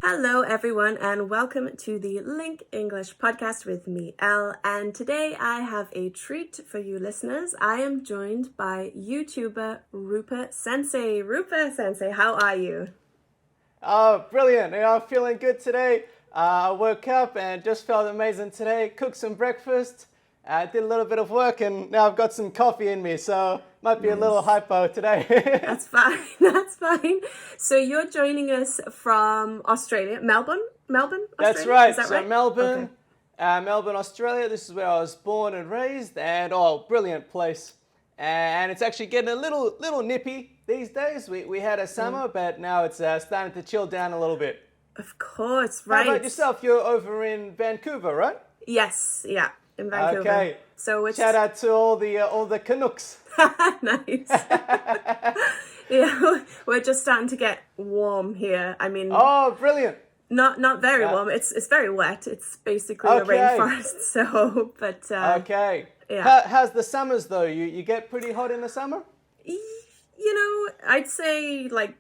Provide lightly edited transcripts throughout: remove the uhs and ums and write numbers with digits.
Hello, everyone, and welcome to the Link English podcast with me, Elle. And today I have a treat for you listeners. I am joined by YouTuber Rupa Sensei. Rupa Sensei, how are you? Oh, brilliant. I'm feeling good today. I woke up and just felt amazing today. Cooked some breakfast. Did a little bit of work and now I've got some coffee in me, so might be a little hypo today. That's fine. That's fine. So you're joining us from Australia, Melbourne, Australia? That's right. Is that so right? Melbourne, Okay. Melbourne, Australia. This is where I was born and raised, and brilliant place. And it's actually getting a little nippy these days. We had a summer, but now it's starting to chill down a little bit. Of course, right. How about yourself? You're over in Vancouver, right? Yes, yeah, in Vancouver. Okay. So it's Shout out to all the Canucks. nice. Yeah, we're just starting to get warm here. I mean, Oh, brilliant. not very warm. It's very wet. It's basically a Okay. rainforest. So, but Okay. yeah. How's the summers though? You get pretty hot in the summer? You know, I'd say like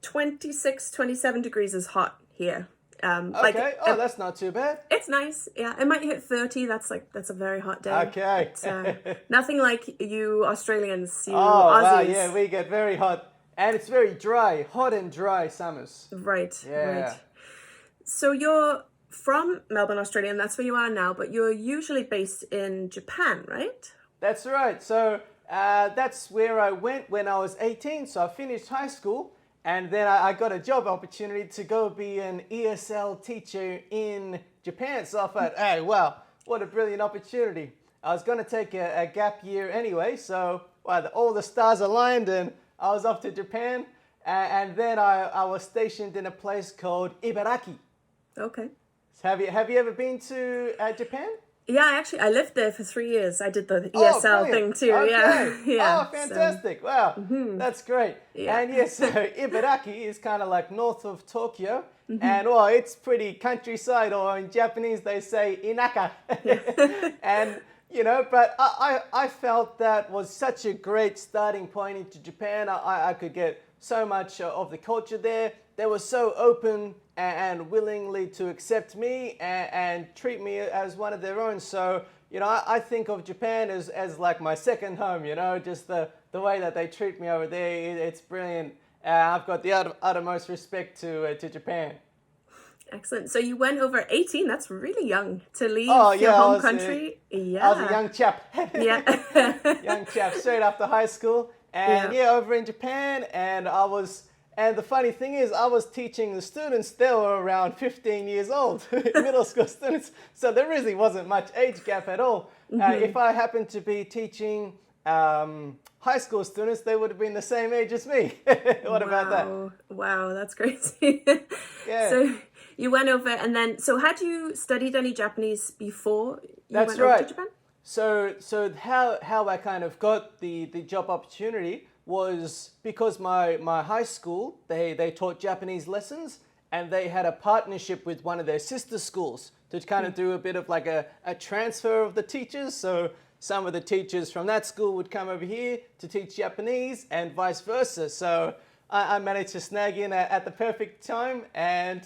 26, 27 degrees is hot here. Okay. That's not too bad. It's nice. Yeah, it might hit 30. That's a very hot day. Okay. But, nothing like you Australians, you Wow, Aussies. yeah, we get very hot. And it's very dry, hot and dry summers. Right, Yeah. right. So you're from Melbourne, Australia, and that's where you are now, but you're usually based in Japan, right? That's right. So that's where I went when I was 18. So I finished high school and then I got a job opportunity to go be an ESL teacher in Japan. So I thought, hey, wow, what a brilliant opportunity. I was going to take a gap year anyway. So all the stars aligned and I was off to Japan. And then I was stationed in a place called Ibaraki. Okay. So have you ever been to Japan? Yeah, I lived there for 3 years. I did the Oh, ESL brilliant. thing too. Okay. Yeah. Yeah. Oh, fantastic. Wow. That's great. Yeah. And yes, so Ibaraki is kind of like north of Tokyo. And it's pretty countryside, or in Japanese they say inaka. And, but I felt that was such a great starting point into Japan. I could get so much of the culture there. They were so open and willingly to accept me and treat me as one of their own. So, I think of Japan as like my second home, just the way that they treat me over there. It's brilliant. I've got the uttermost respect to Japan. Excellent. So you went over 18. That's really young to leave your home country. I was a young chap. Yeah. Young chap, straight after high school. And over in Japan, and the funny thing is, I was teaching the students, they were around 15 years old, middle school students. So there really wasn't much age gap at all. If I happened to be teaching high school students, they would have been the same age as me. What about that? Wow, that's crazy. Yeah. So you went over and then, so had you studied any Japanese before you That's went right. over to Japan? So how I kind of got the job opportunity was because my high school, they taught Japanese lessons and they had a partnership with one of their sister schools to kind of do a bit of like a transfer of the teachers. So some of the teachers from that school would come over here to teach Japanese and vice versa. So I managed to snag in at the perfect time and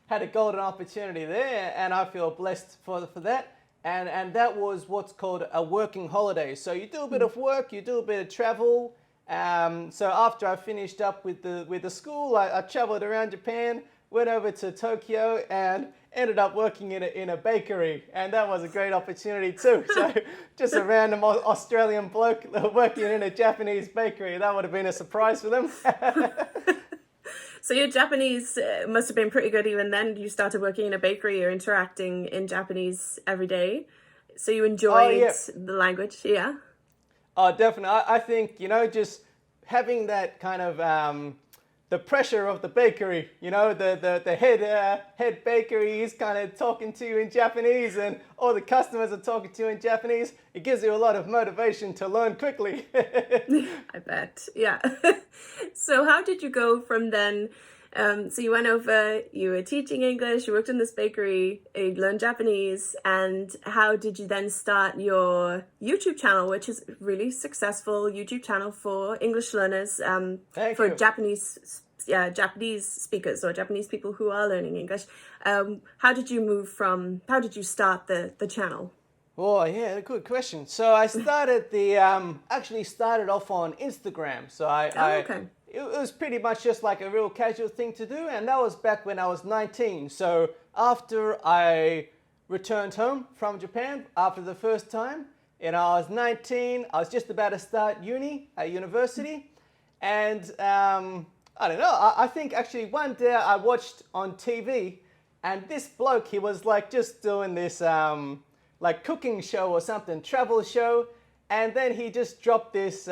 had a golden opportunity there and I feel blessed for that. And that was what's called a working holiday. So you do a bit of work, you do a bit of travel. So after I finished up with the school, I traveled around Japan, went over to Tokyo, and ended up working in a bakery. And that was a great opportunity too. So just a random Australian bloke working in a Japanese bakery. That would have been a surprise for them. So your Japanese must have been pretty good even then. You started working in a bakery, you're interacting in Japanese every day. So you enjoyed the language, yeah? Oh, definitely. I think, just having that kind of the pressure of the bakery, the head bakery is kind of talking to you in Japanese and all the customers are talking to you in Japanese. It gives you a lot of motivation to learn quickly. I bet, yeah. So how did you go from then? So you went over, you were teaching English, you worked in this bakery, you learned Japanese, and how did you then start your YouTube channel, which is a really successful YouTube channel for English learners, Thank for you. Japanese Japanese speakers or Japanese people who are learning English. How did you start the channel? Oh yeah, good question. So I started actually started off on Instagram. So Okay. it was pretty much just like a real casual thing to do, and that was back when I was 19. So after I returned home from Japan after the first time, and I was 19, I was just about to start university, and I don't know. I think actually one day I watched on TV, and this bloke, he was like just doing this like cooking show or something, travel show, and then he just dropped this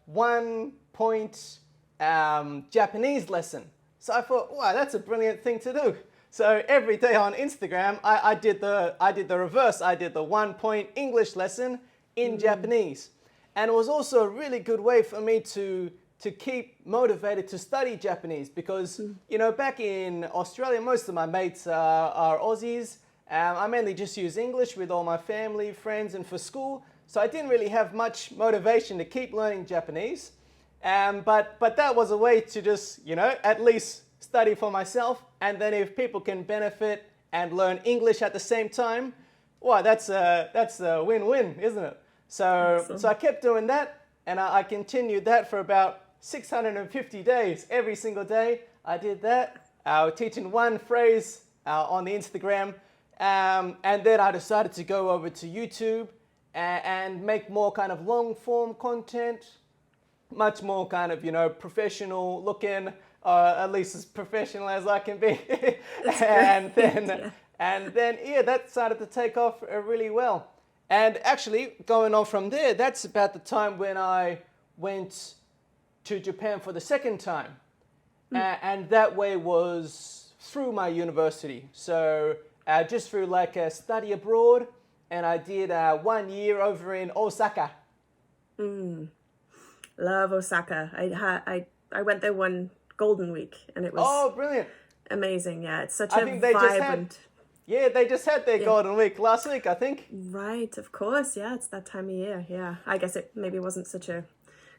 1 point Japanese lesson. So I thought, wow, that's a brilliant thing to do. So every day on Instagram, I did the reverse. I did the 1 point English lesson in Japanese, and it was also a really good way for me to keep motivated to study Japanese, because you know, back in Australia, most of my mates are Aussies. I mainly just use English with all my family, friends, and for school. So I didn't really have much motivation to keep learning Japanese. But that was a way to just, you know, at least study for myself. And then if people can benefit and learn English at the same time, well, that's a win-win, isn't it? So I kept doing that, and I continued that for about 650 days. Every single day I did that. I was teaching one phrase on the Instagram. And then I decided to go over to YouTube and make more kind of long form content, much more kind of, you know, professional looking, at least as professional as I can be. And then that started to take off really well. And actually, going on from there, that's about the time when I went to Japan for the second time. And that way was through my university. So just through like a study abroad, and I did 1 year over in Osaka. Love Osaka. I went there one Golden Week, and it was Brilliant! amazing. Yeah, it's such I a think they vibrant. they just had their Golden Week last week, I think. Right, of course. Yeah, it's that time of year. Yeah, I guess it maybe wasn't such a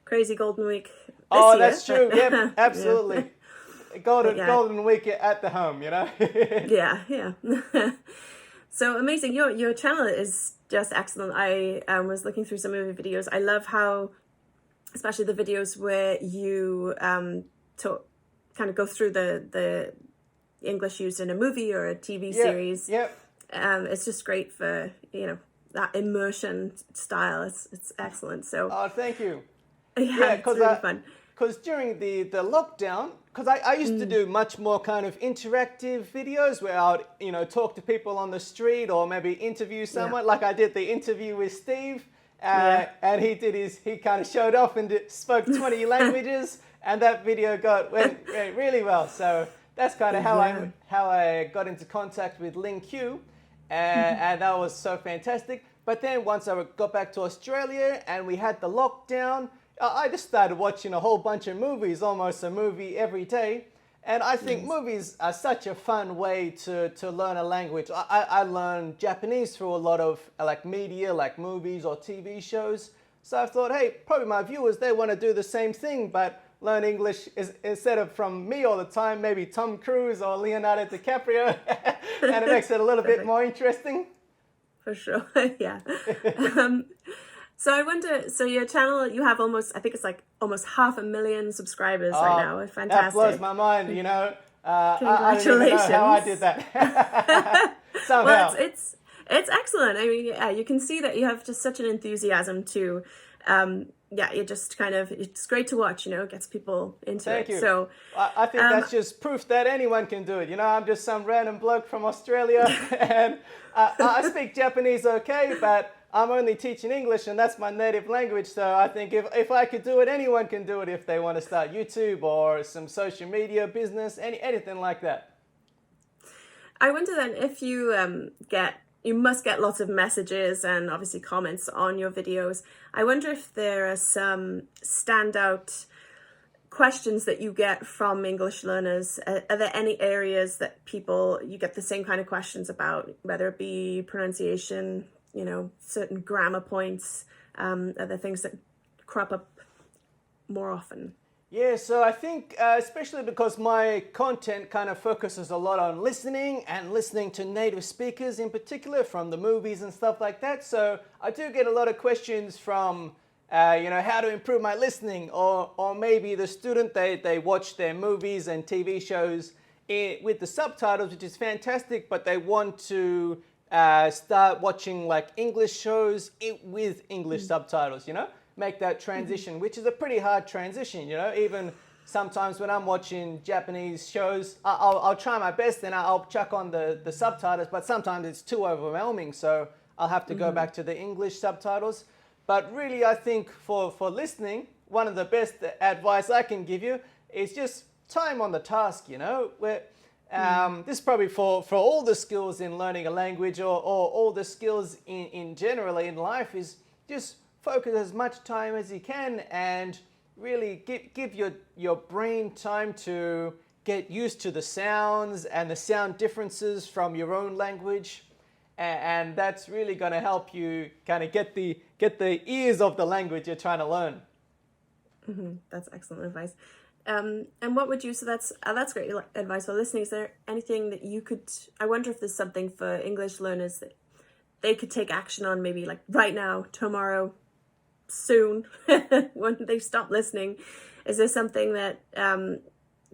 crazy Golden Week this year. That's true. Yep, absolutely. Yeah. Golden Week at the home, you know. Yeah. So amazing. Your channel is just excellent. I was looking through some of your videos. I love how, especially the videos where you kind of go through the English used in a movie or a TV series. Yep. It's just great for, you know, that immersion style. It's excellent. So thank you. Yeah, it's really fun. Because during the lockdown, because I used to do much more kind of interactive videos where I would, you know, talk to people on the street or maybe interview someone. Like I did the interview with Steve, and he kind of showed off and spoke 20 languages, and that video went really well. So that's kind of how I got into contact with LingQ, and that was so fantastic. But then once I got back to Australia and we had the lockdown, I just started watching a whole bunch of movies, almost a movie every day. And I think movies are such a fun way to learn a language. I learned Japanese through a lot of like media, like movies or TV shows. So I thought, hey, probably my viewers, they want to do the same thing, but learn English instead of from me all the time, maybe Tom Cruise or Leonardo DiCaprio. And it makes it a little bit more interesting. For sure, yeah. So I wonder, so your channel, you have almost 500,000 subscribers right now. Fantastic. That blows my mind, you know. Congratulations. I don't even know how I did that. Somehow. Well, it's excellent. I mean, yeah, you can see that you have just such an enthusiasm to, you just kind of, it's great to watch, you know, it gets people into it. Thank you. So I think that's just proof that anyone can do it. You know, I'm just some random bloke from Australia, and I speak Japanese okay, but I'm only teaching English, and that's my native language. So I think if I could do it, anyone can do it if they want to start YouTube or some social media business, anything like that. I wonder then if you you must get lots of messages and obviously comments on your videos. I wonder if there are some standout questions that you get from English learners. Are there any areas that you get the same kind of questions about, whether it be pronunciation, you know, certain grammar points, are there things that crop up more often? Yeah, so I think, especially because my content kind of focuses a lot on listening and listening to native speakers in particular from the movies and stuff like that. So I do get a lot of questions from, how to improve my listening, or maybe the student, they watch their movies and TV shows with the subtitles, which is fantastic, but they want to start watching like English shows with English subtitles, make that transition, which is a pretty hard transition, even sometimes when I'm watching Japanese shows, I'll try my best and I'll chuck on the subtitles, but sometimes it's too overwhelming, so I'll have to go back to the English subtitles. But really, I think for listening, one of the best advice I can give you is just time on the task, where this is probably for all the skills in learning a language, or all the skills in generally in life, is just focus as much time as you can and really give your brain time to get used to the sounds and the sound differences from your own language, and that's really going to help you kind of get the ears of the language you're trying to learn. That's excellent advice. And what would you, so that's great advice for listening. Is there anything that you could, I wonder if there's something for English learners that they could take action on, maybe like right now, tomorrow, soon, when they stop listening? Is there something that,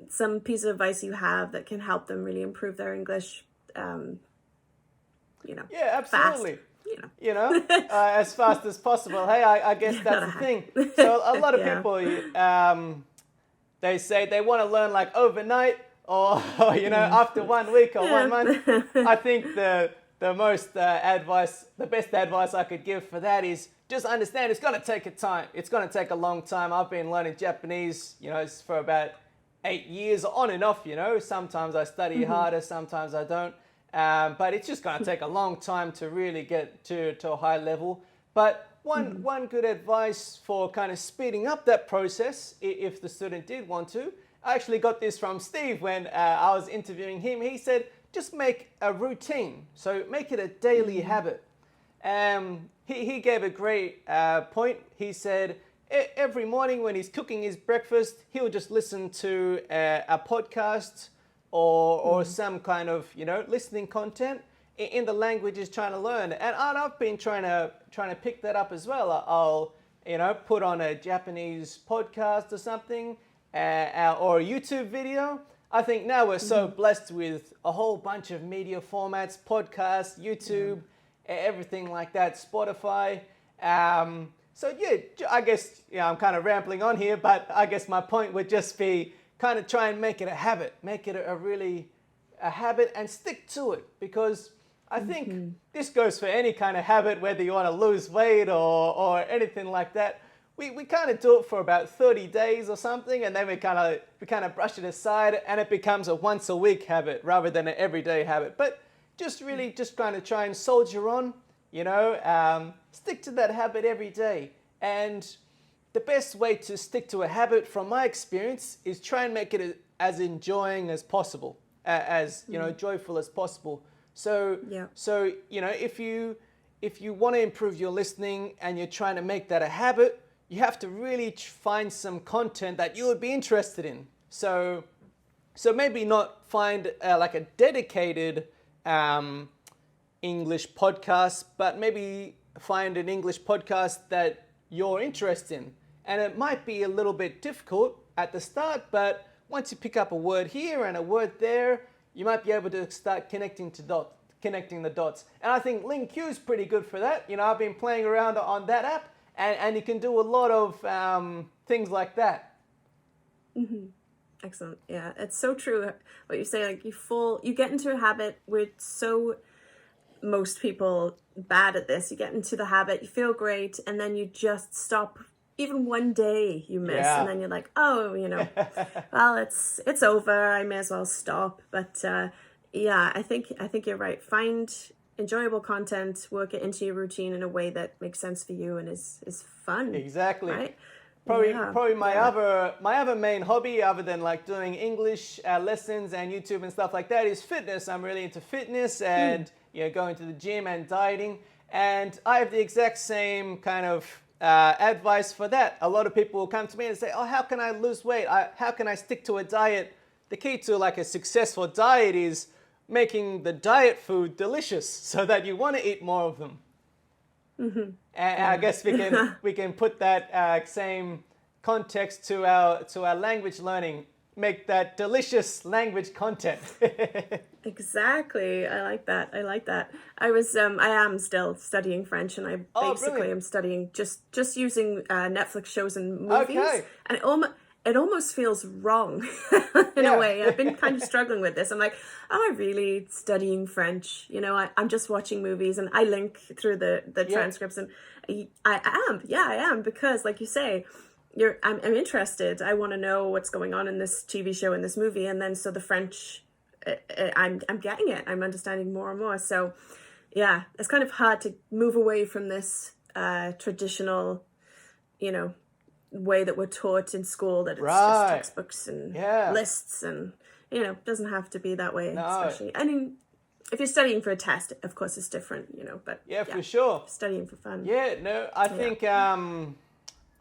some piece of advice you have that can help them really improve their English, Yeah, absolutely. Fast, As fast as possible. Hey, I guess that's the thing. So a lot of people, they say they want to learn like overnight, or after 1 week or 1 month. I think the best advice I could give for that is just understand it's going to take a time. It's going to take a long time. I've been learning Japanese, for about 8 years on and off. Sometimes I study harder, sometimes I don't. But it's just going to take a long time to really get to a high level. But one good advice for kind of speeding up that process, if the student did want to, I actually got this from Steve when I was interviewing him. He said, just make a routine. So make it a daily habit. He gave a great point. He said every morning when he's cooking his breakfast, he'll just listen to a podcast or some kind of listening content in the language he's trying to learn. And I've been trying to pick that up as well. I'll put on a Japanese podcast or something, or a YouTube video. I think now we're so blessed with a whole bunch of media formats, podcasts, YouTube, everything like that, Spotify. So yeah, I guess I'm kind of rambling on here, but I guess my point would just be kind of try and make it a habit, make it a habit and stick to it, because I think this goes for any kind of habit, whether you want to lose weight or anything like that. We kind of do it for about 30 days or something, and then we kind of brush it aside, and it becomes a once a week habit rather than an everyday habit. But just kind of try and soldier on, stick to that habit every day. And the best way to stick to a habit, from my experience, is try and make it as enjoying as possible, as joyful as possible. So if you want to improve your listening and you're trying to make that a habit, you have to really find some content that you would be interested in. So maybe not find like a dedicated English podcast, but maybe find an English podcast that you're interested in. And it might be a little bit difficult at the start, but once you pick up a word here and a word there, you might be able to start connecting the dots. And I think LingQ is pretty good for that. I've been playing around on that app, and you can do a lot of things like that. Excellent. Yeah, it's so true what you say. Like you get into a habit. Most people bad at this. You get into the habit, you feel great, and then you just stop. Even one day you miss, and then you're like, oh, well, it's over. I may as well stop. But I think you're right. Find enjoyable content, work it into your routine in a way that makes sense for you and is fun. Exactly. Right? Probably my other main hobby, other than like doing English lessons and YouTube and stuff like that, is fitness. I'm really into fitness and going to the gym and dieting. And I have the exact same kind of advice for that. A lot of people will come to me and say, oh, how can I lose weight? How can I stick to a diet? The key to like a successful diet is making the diet food delicious so that you want to eat more of them. Mm-hmm. And I guess we can put that same context to our language learning. Make that delicious language content. Exactly. I like that. I am still studying French, and I basically am studying just using Netflix shows and movies. Okay. And it almost feels wrong in a way. I've been kind of struggling with this. I'm like, am I really studying French? You know, I'm just watching movies, and I link through the transcripts, and I am, because like you say, I'm interested. I want to know what's going on in this TV show, in this movie, and then so the French, I'm getting it. I'm understanding more and more. So, yeah, it's kind of hard to move away from this traditional, way that we're taught in school, that it's just textbooks and lists, and it doesn't have to be that way. No. Especially, I mean, if you're studying for a test, of course, it's different. But yeah, for sure, studying for fun. Yeah, no, I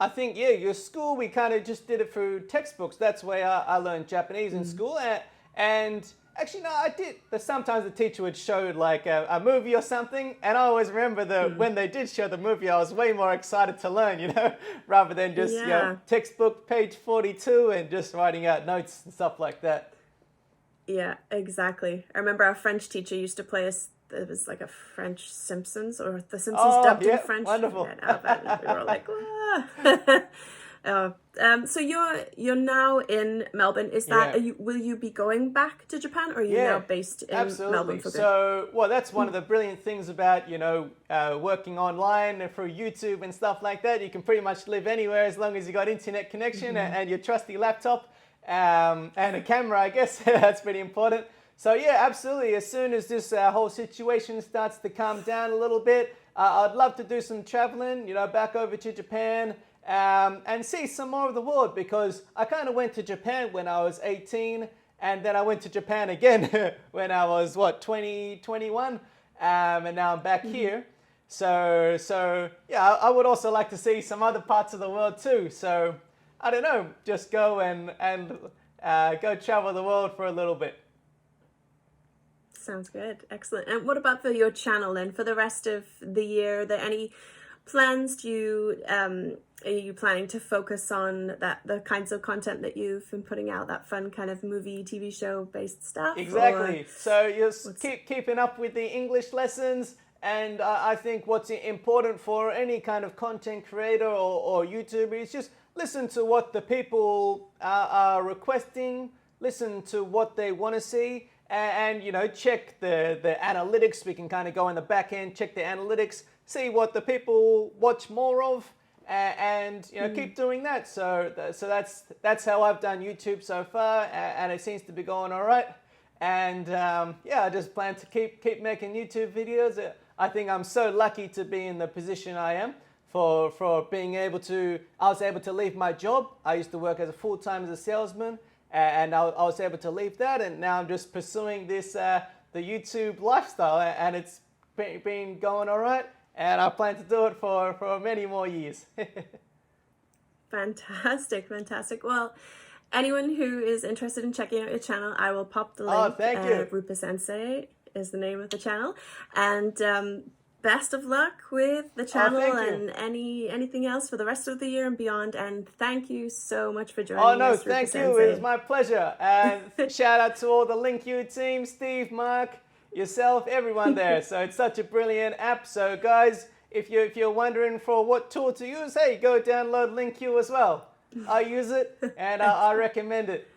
think, your school, we kind of just did it through textbooks. That's where I learned Japanese in school. And actually, no, I did. But sometimes the teacher would show like a movie or something. And I always remember when they did show the movie, I was way more excited to learn, rather than just textbook page 42 and just writing out notes and stuff like that. Yeah, exactly. I remember our French teacher used to play us. It was like a French Simpsons, or the Simpsons dubbed in French. Wonderful. We were like, so you're now in Melbourne. Is that will you be going back to Japan, or are you now based in Melbourne for good? So, that's one of the brilliant things about working online and through YouTube and stuff like that. You can pretty much live anywhere as long as you got internet connection and your trusty laptop and a camera. I guess that's pretty important. So yeah, absolutely. As soon as this whole situation starts to calm down a little bit, I'd love to do some traveling, back over to Japan and see some more of the world, because I kind of went to Japan when I was 18, and then I went to Japan again when I was, 20, 21, and now I'm back here. So yeah, I would also like to see some other parts of the world too. So I don't know, just go and go travel the world for a little bit. Sounds good. Excellent. And what about for your channel then? For the rest of the year, are there any plans? Are you planning to focus on the kinds of content that you've been putting out, that fun kind of movie, TV show based stuff? Exactly. So you're keeping up with the English lessons. And I think what's important for any kind of content creator or YouTuber is just listen to what the people are requesting, listen to what they want to see. And check the analytics. We can kind of go in the back end, check the analytics, see what the people watch more of, and keep doing that. So that's how I've done YouTube so far, and it seems to be going all right. And I just plan to keep making YouTube videos. I think I'm so lucky to be in the position I am for being able to. I was able to leave my job. I used to work as a full-time as a salesman. And I was able to leave that, and now I'm just pursuing this the YouTube lifestyle, and it's been going all right, and I plan to do it for many more years. Fantastic. Well, anyone who is interested in checking out your channel, I will pop the link. Oh, thank you. Rupa Sensei is the name of the channel, and best of luck with the channel and anything else for the rest of the year and beyond. And thank you so much for joining us. Oh no, thank you. It was my pleasure. And shout out to all the LingQ team, Steve, Mark, yourself, everyone there. So it's such a brilliant app. So guys, if you're wondering for what tool to use, hey, go download LingQ as well. I use it and I recommend it.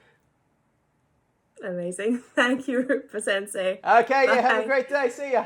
Amazing. Thank you, Rupa Sensei. Okay, yeah, have a great day. See ya.